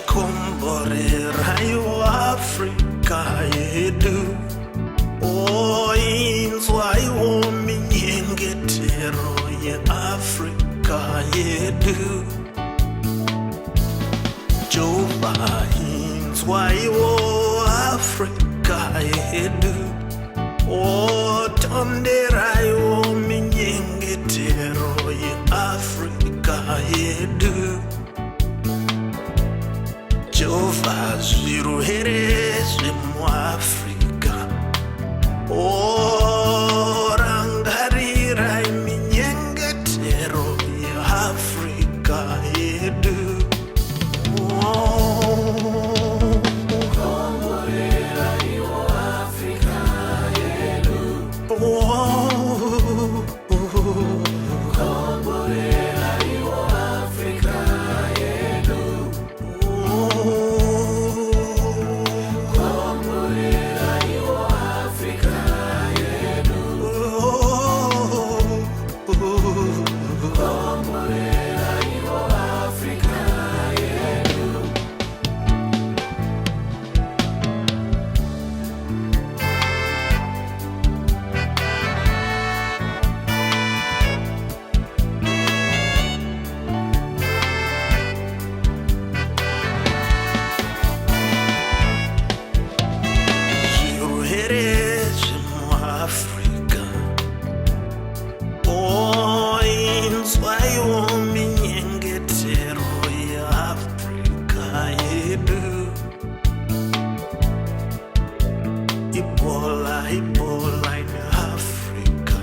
Komborera yo Africa yedu inzwa yo minyengetero ye Africa yedu Jova inzwa yo Africa yedu tondera yo minyengetero ye Africa yedu Jova ziruhereze mu Afrika rangarira iminyengetero ya Afrika yedu Komborera yo Afrika yedu Komborera yo Afrika yedu Ebola in Africa,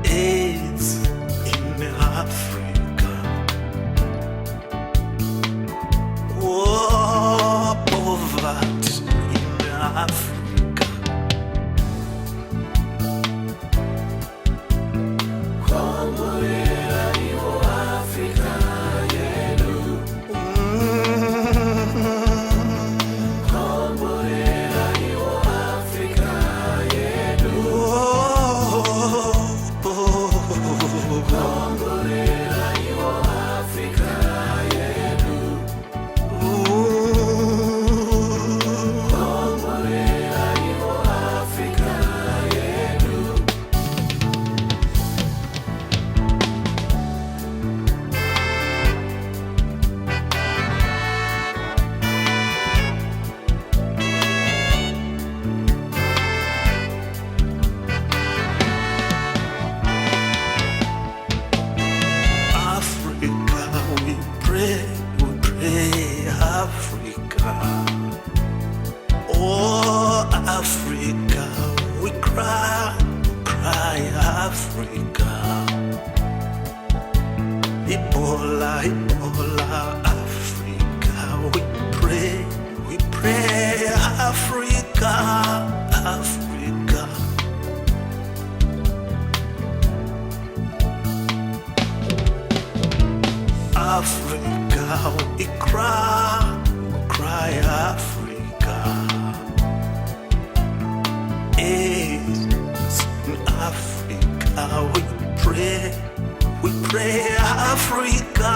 AIDS in Africa, poverty in Africa. Komborera yo Afrika yedu Komborera yo Afrika yedu Komborera yo Afrika yedu Komborera yo Afrika yedu Africa, we pray, Africa. Oh, Africa, we cry, Africa. Ebola, Africa, we pray, Africa, Africa. Africa, we cry, Africa. AIDS in Africa, we pray, Africa.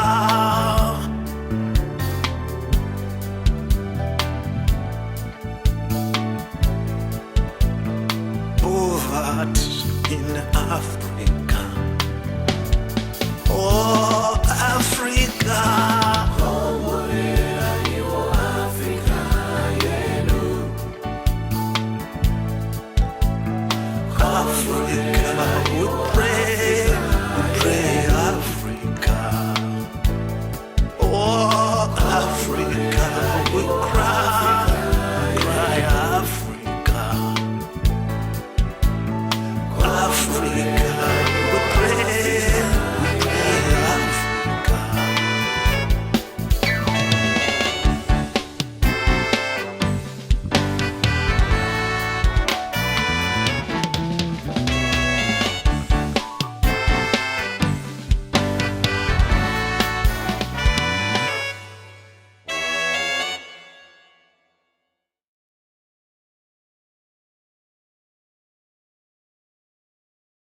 Poverty in Africa. Oh, Africa. Komborera yo Afrika yedu Africa, we